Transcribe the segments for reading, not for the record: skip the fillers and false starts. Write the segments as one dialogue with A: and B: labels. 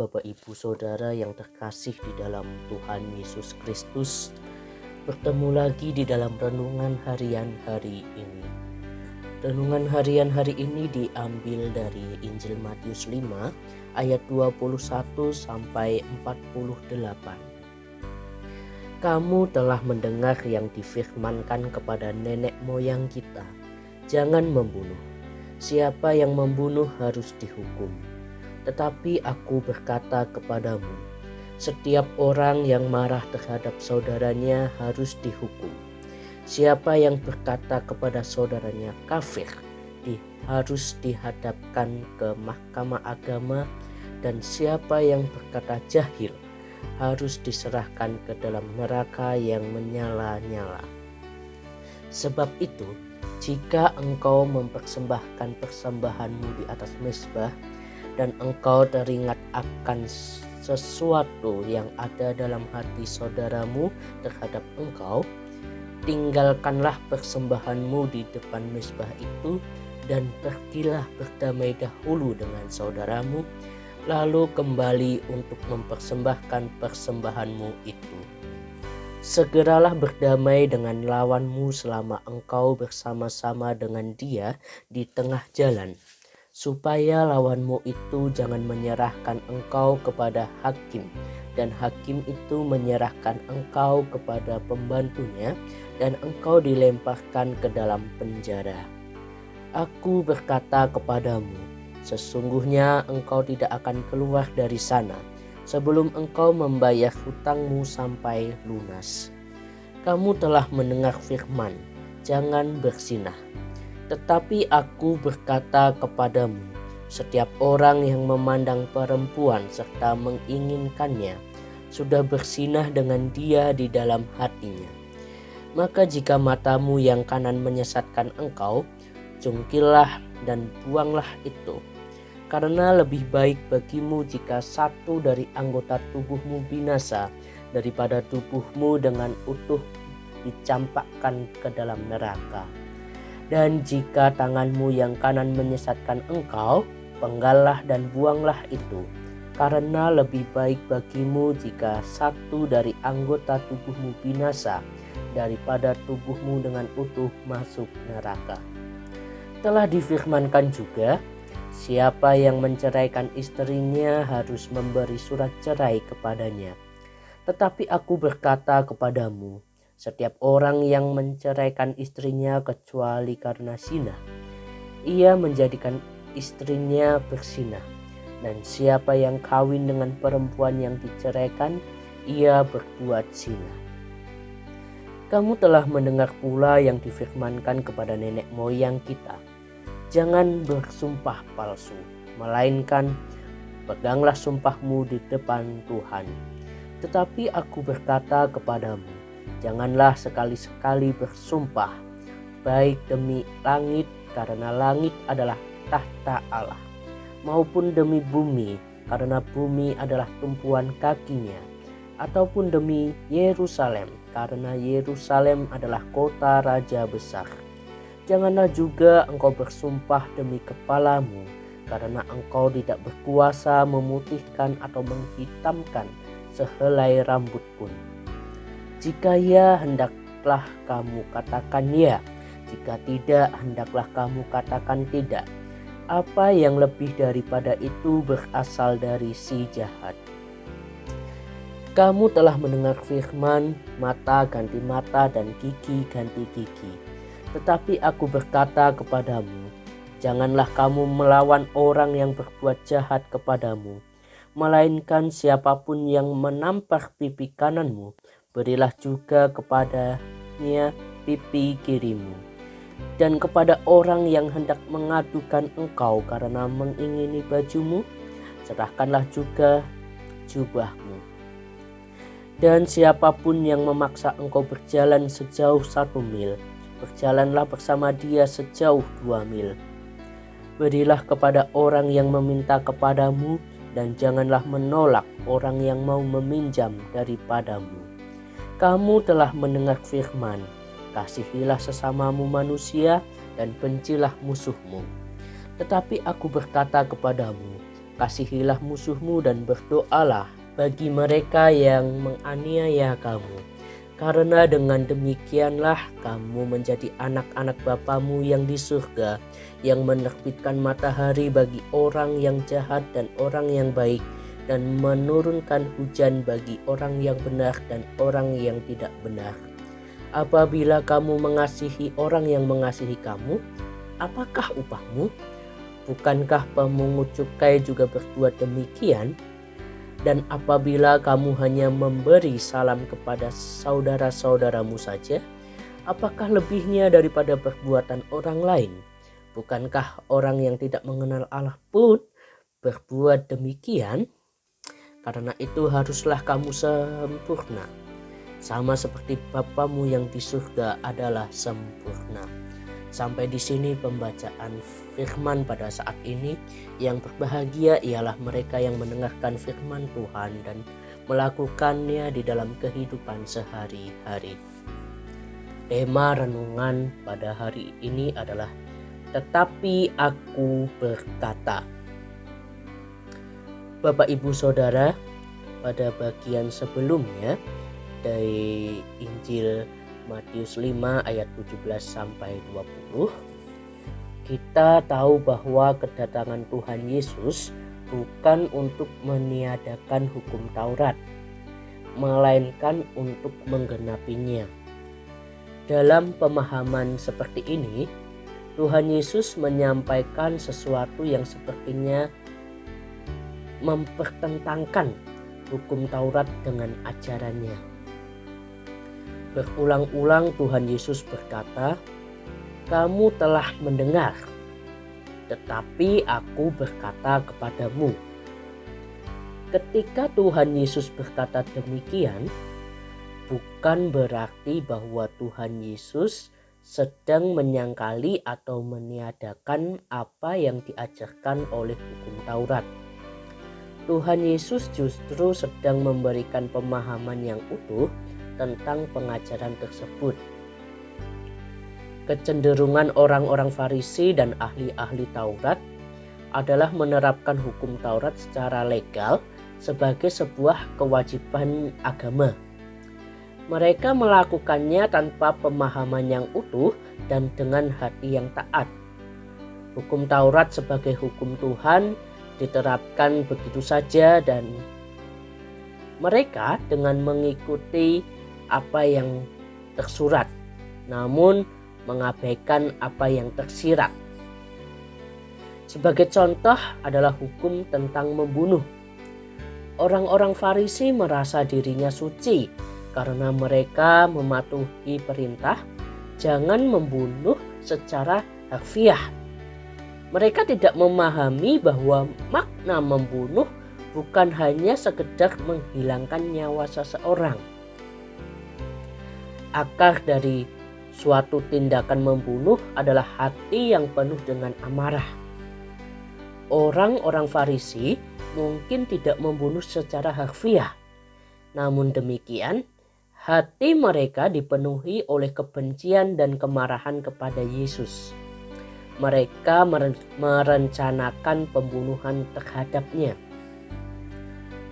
A: Bapak Ibu Saudara yang terkasih di dalam Tuhan Yesus Kristus. Bertemu lagi di dalam renungan harian hari ini. Renungan harian hari ini diambil dari Injil Matius 5 ayat 21 sampai 48. Kamu telah mendengar yang difirmankan kepada nenek moyang kita, jangan membunuh. Siapa yang membunuh harus dihukum. Tetapi aku berkata kepadamu, setiap orang yang marah terhadap saudaranya harus dihukum. Siapa yang berkata kepada saudaranya kafir, harus dihadapkan ke mahkamah agama, dan siapa yang berkata jahil harus diserahkan ke dalam neraka yang menyala-nyala. Sebab itu, jika engkau mempersembahkan persembahanmu di atas mezbah, dan engkau teringat akan sesuatu yang ada dalam hati saudaramu terhadap engkau, tinggalkanlah persembahanmu di depan mezbah itu dan pergilah berdamai dahulu dengan saudaramu, lalu kembali untuk mempersembahkan persembahanmu itu. Segeralah berdamai dengan lawanmu selama engkau bersama-sama dengan dia di tengah jalan, supaya lawanmu itu jangan menyerahkan engkau kepada hakim, dan hakim itu menyerahkan engkau kepada pembantunya, dan engkau dilemparkan ke dalam penjara. Aku berkata kepadamu, sesungguhnya engkau tidak akan keluar dari sana sebelum engkau membayar hutangmu sampai lunas. Kamu telah mendengar firman, jangan berzinah. Tetapi aku berkata kepadamu, setiap orang yang memandang perempuan serta menginginkannya sudah berzinah dengan dia di dalam hatinya. Maka jika matamu yang kanan menyesatkan engkau, cungkillah dan buanglah itu. Karena lebih baik bagimu jika satu dari anggota tubuhmu binasa daripada tubuhmu dengan utuh dicampakkan ke dalam neraka. Dan jika tanganmu yang kanan menyesatkan engkau, penggallah dan buanglah itu. Karena lebih baik bagimu jika satu dari anggota tubuhmu binasa daripada tubuhmu dengan utuh masuk neraka. Telah difirmankan juga, siapa yang menceraikan istrinya harus memberi surat cerai kepadanya. Tetapi aku berkata kepadamu, setiap orang yang menceraikan istrinya kecuali karena zina, ia menjadikan istrinya berzinah. Dan siapa yang kawin dengan perempuan yang diceraikan, ia berbuat zina. Kamu telah mendengar pula yang difirmankan kepada nenek moyang kita, jangan bersumpah palsu, melainkan peganglah sumpahmu di depan Tuhan. Tetapi aku berkata kepadamu, janganlah sekali-sekali bersumpah, baik demi langit karena langit adalah tahta Allah, maupun demi bumi karena bumi adalah tumpuan kakinya, ataupun demi Yerusalem karena Yerusalem adalah kota raja besar. Janganlah juga engkau bersumpah demi kepalamu, karena engkau tidak berkuasa memutihkan atau menghitamkan sehelai rambut pun. Jika ya, hendaklah kamu katakan ya. Jika tidak, hendaklah kamu katakan tidak. Apa yang lebih daripada itu berasal dari si jahat. Kamu telah mendengar firman, mata ganti mata dan gigi ganti gigi. Tetapi aku berkata kepadamu, janganlah kamu melawan orang yang berbuat jahat kepadamu. Melainkan siapapun yang menampar pipi kananmu, berilah juga kepadanya pipi kirimu. Dan kepada orang yang hendak mengadukan engkau karena mengingini bajumu, serahkanlah juga jubahmu. Dan siapapun yang memaksa engkau berjalan sejauh 1 mil, berjalanlah bersama dia sejauh 2 mil. Berilah kepada orang yang meminta kepadamu, dan janganlah menolak orang yang mau meminjam daripadamu. Kamu telah mendengar firman, kasihilah sesamamu manusia dan bencilah musuhmu. Tetapi aku berkata kepadamu, kasihilah musuhmu dan berdoalah bagi mereka yang menganiaya kamu. Karena dengan demikianlah kamu menjadi anak-anak Bapamu yang di surga, yang menerbitkan matahari bagi orang yang jahat dan orang yang baik, dan menurunkan hujan bagi orang yang benar dan orang yang tidak benar. Apabila kamu mengasihi orang yang mengasihi kamu, apakah upahmu? Bukankah pemungut cukai juga berbuat demikian? Dan apabila kamu hanya memberi salam kepada saudara-saudaramu saja, apakah lebihnya daripada perbuatan orang lain? Bukankah orang yang tidak mengenal Allah pun berbuat demikian? Karena itu haruslah kamu sempurna, sama seperti Bapamu yang di surga adalah sempurna. Sampai di sini pembacaan firman pada saat ini. Yang berbahagia ialah mereka yang mendengarkan firman Tuhan dan melakukannya di dalam kehidupan sehari-hari. Tema renungan pada hari ini adalah tetapi aku berkata. Bapak Ibu Saudara, pada bagian sebelumnya dari Injil Matius 5 ayat 17 sampai 20, kita tahu bahwa kedatangan Tuhan Yesus bukan untuk meniadakan hukum Taurat, melainkan untuk menggenapinya. Dalam pemahaman seperti ini, Tuhan Yesus menyampaikan sesuatu yang sepertinya mempertentangkan hukum Taurat dengan ajarannya. Berulang-ulang Tuhan Yesus berkata, "Kamu telah mendengar, tetapi aku berkata kepadamu." Ketika Tuhan Yesus berkata demikian, bukan berarti bahwa Tuhan Yesus sedang menyangkali atau meniadakan apa yang diajarkan oleh hukum Taurat. Tuhan Yesus justru sedang memberikan pemahaman yang utuh tentang pengajaran tersebut. Kecenderungan orang-orang Farisi dan ahli-ahli Taurat adalah menerapkan hukum Taurat secara legal sebagai sebuah kewajiban agama. Mereka melakukannya tanpa pemahaman yang utuh dan dengan hati yang taat. Hukum Taurat sebagai hukum Tuhan diterapkan begitu saja dan mereka dengan mengikuti apa yang tersurat, namun mengabaikan apa yang tersirat. Sebagai contoh adalah hukum tentang membunuh. Orang-orang Farisi merasa dirinya suci karena mereka mematuhi perintah jangan membunuh secara harfiah. Mereka tidak memahami bahwa makna membunuh bukan hanya sekedar menghilangkan nyawa seseorang. Akar dari suatu tindakan membunuh adalah hati yang penuh dengan amarah. Orang-orang Farisi mungkin tidak membunuh secara harfiah. Namun demikian, hati mereka dipenuhi oleh kebencian dan kemarahan kepada Yesus. Mereka merencanakan pembunuhan terhadapnya.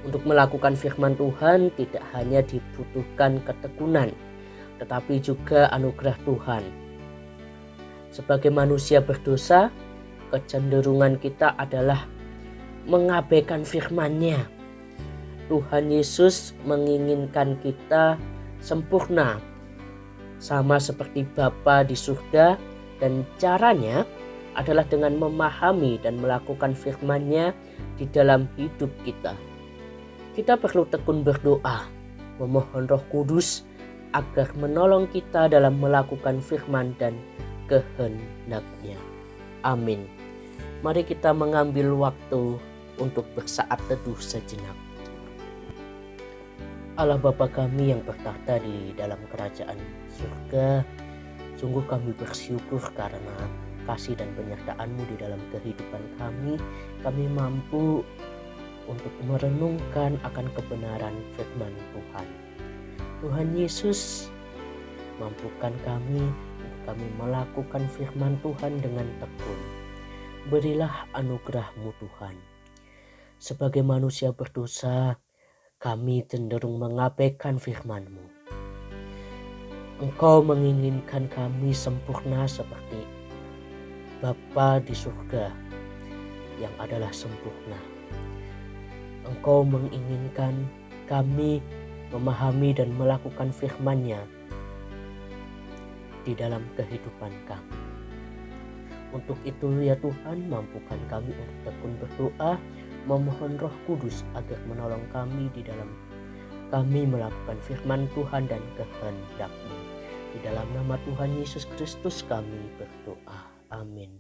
A: Untuk melakukan firman Tuhan tidak hanya dibutuhkan ketekunan, tetapi juga anugerah Tuhan. Sebagai manusia berdosa, kecenderungan kita adalah mengabaikan firman-Nya. Tuhan Yesus menginginkan kita sempurna, sama seperti Bapa di surga, dan caranya adalah dengan memahami dan melakukan firman-Nya di dalam hidup kita. Kita perlu tekun berdoa, memohon Roh Kudus agar menolong kita dalam melakukan firman dan kehendak-Nya. Amin. Mari kita mengambil waktu untuk bersaat teduh sejenak. Allah Bapa kami yang bertahta di dalam kerajaan surga, sungguh kami bersyukur karena kasih dan penyertaan-Mu di dalam kehidupan kami. Kami mampu untuk merenungkan akan kebenaran firman Tuhan. Tuhan Yesus, mampukan kami untuk kami melakukan firman Tuhan dengan tekun. Berilah anugerah-Mu Tuhan. Sebagai manusia berdosa, kami cenderung mengabaikan firman-Mu. Engkau menginginkan kami sempurna seperti Bapa di surga yang adalah sempurna. Engkau menginginkan kami memahami dan melakukan firman-Nya di dalam kehidupan kami. Untuk itu ya Tuhan, mampukan kami untuk tekun berdoa, memohon Roh Kudus agar menolong kami di dalam kami melakukan firman Tuhan dan kehendak-Mu. Di dalam nama Tuhan Yesus Kristus kami berdoa. Amin.